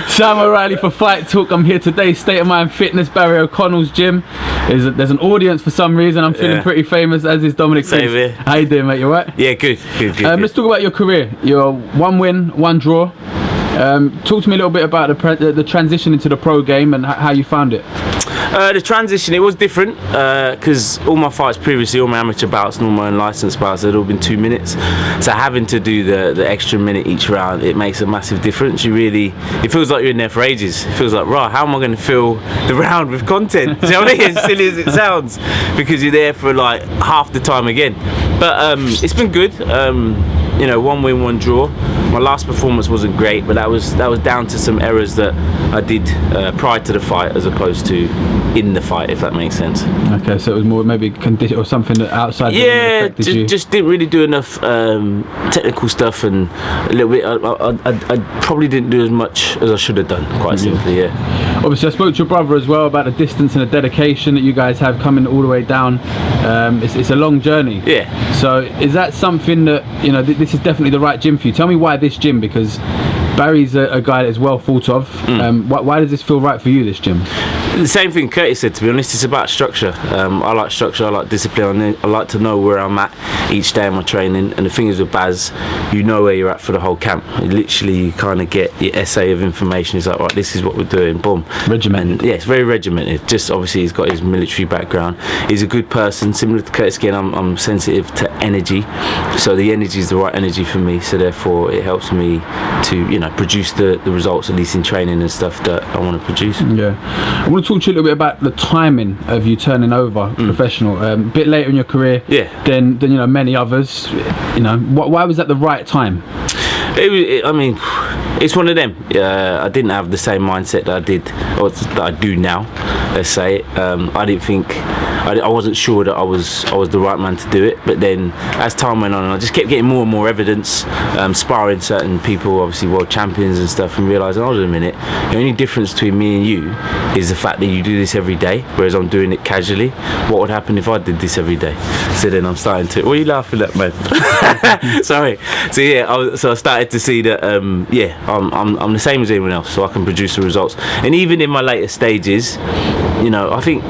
Sam O'Reilly for Fight Talk. I'm here today, State of Mind Fitness, Barry O'Connell's gym. There's an audience for some reason. I'm feeling pretty famous, as is Dominic Felix. Same here. How you doing, mate? You alright? Yeah, good. Let's talk about your career. You're 1 win, 1 draw. Talk to me a little bit about the transition into the pro game and how you found it. The transition, it was different because all my fights previously, all my amateur bouts and all my unlicensed bouts, had all been 2 minutes. So having to do the extra minute each round, it makes a massive difference. It feels like you're in there for ages. It feels like, right, how am I going to fill the round with content? Do you know what I mean? As silly as it sounds, because you're there for like half the time again. But it's been good. 1 win, 1 draw. My last performance wasn't great, but that was down to some errors that I did prior to the fight as opposed to in the fight, if that makes sense. Okay, so it was more maybe condition or something that outside. Yeah, just didn't really do enough technical stuff, and a little bit. I probably didn't do as much as I should have done. Quite simply, yeah. Obviously, I spoke to your brother as well about the distance and the dedication that you guys have coming all the way down. It's a long journey. Yeah. So is that something that this is definitely the right gym for you? Tell me why this gym, because Barry's a guy that's well thought of. Why does this feel right for you, this gym? The same thing Curtis said, to be honest. It's about structure. I like structure, I like discipline, I like to know where I'm at each day in my training. And the thing is with Baz, you know where you're at for the whole camp. You kind of get your essay of information. It's like, right, this is what we're doing, boom. Regimented. And, yeah, it's very regimented. Just obviously he's got his military background. He's a good person. Similar to Curtis again, I'm sensitive to energy. So the energy is the right energy for me. So therefore it helps me to, produce the results, at least in training and stuff that I want to produce. Yeah. I want to talk to you a little bit about the timing of you turning over professional. A bit later in your career than many others. Why was that the right time? It's one of them. I didn't have the same mindset that I did, or that I do now. Let's say I didn't think. I wasn't sure that I was the right man to do it, but then as time went on, I just kept getting more and more evidence, sparring certain people, obviously world champions and stuff, and realising, hold on a minute, the only difference between me and you is the fact that you do this every day, whereas I'm doing it casually. What would happen if I did this every day? So then I'm starting to, what are you laughing at, man? Sorry. So yeah, so I started to see that, I'm the same as anyone else, so I can produce the results. And even in my later stages, I think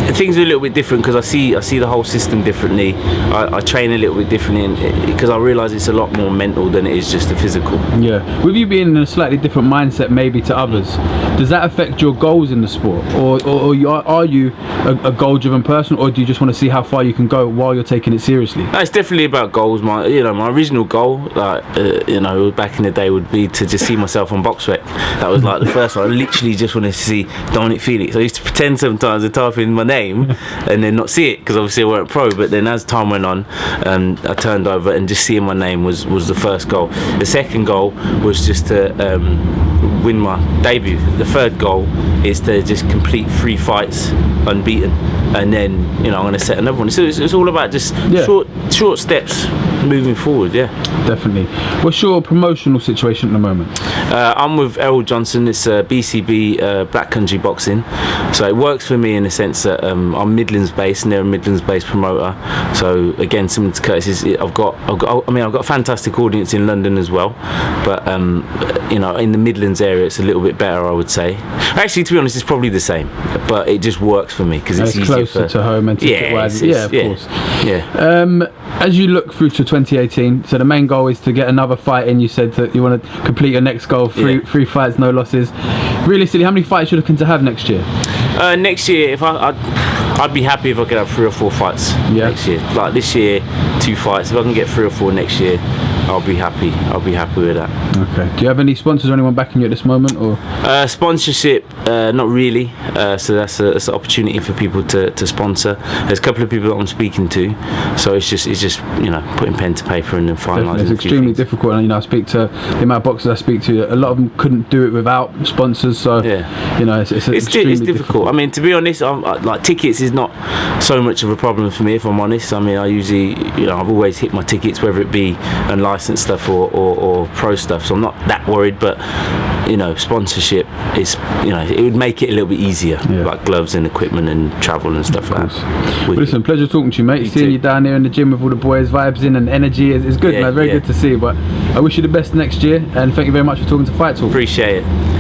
things are a little bit different because I see the whole system differently. I train a little bit differently because I realise it's a lot more mental than it is just the physical. Yeah. With you being in a slightly different mindset maybe to others, does that affect your goals in the sport, or are you a goal-driven person, or do you just want to see how far you can go while you're taking it seriously? No, it's definitely about goals. My original goal, back in the day, would be to just see myself on boxrec. That was like the first one. I literally just wanted to see Dominic Felix. I used to pretend sometimes to type in my name and then not see it because obviously I weren't pro. But then as time went on, I turned over and just seeing my name was the first goal. The second goal was just to win my debut. The third goal is to just complete 3 fights unbeaten, and then I'm going to set another one. So it's all about just short steps moving forward. Yeah, definitely. What's your promotional situation at the moment? I'm with Errol Johnson. It's BCB Black Country Boxing, so it works for me in the sense that I'm Midlands based and they're a Midlands based promoter. So again, similar to Curtis, I've got a fantastic audience in London as well, but in the Midlands area it's a little bit better, I would say. Actually, to be honest, it's probably the same, but it just works for me because it's easier closer to home and course. Yeah. As you look through to 2018, so the main goal is to get another fight in. You said that you want to complete your next goal, three fights, no losses. Realistically, how many fights are you looking to have next year? Next year, if I'd be happy if I could have 3 or 4 fights next year. Like this year, 2 fights. If I can get 3 or 4 next year, I'll be happy with that. Okay. Do you have any sponsors or anyone backing you at this moment, or? Sponsorship, not really. So that's an opportunity for people to sponsor. There's a couple of people that I'm speaking to, so it's just putting pen to paper and then finalising. It's extremely difficult. And I speak to the amount of boxers I speak to. A lot of them couldn't do it without sponsors. So it's difficult. I mean, to be honest, like tickets is not so much of a problem for me, if I'm honest. I mean, I usually, I've always hit my tickets, whether it be unlicensed stuff or pro stuff, so I'm not that worried. But sponsorship is, it would make it a little bit easier, like gloves and equipment and travel and stuff like that. Well, listen, pleasure talking to you, mate. Seeing you down here in the gym with all the boys, vibes in and energy is good, man. Very good to see. But I wish you the best next year, and thank you very much for talking to Fight Talk. Appreciate it.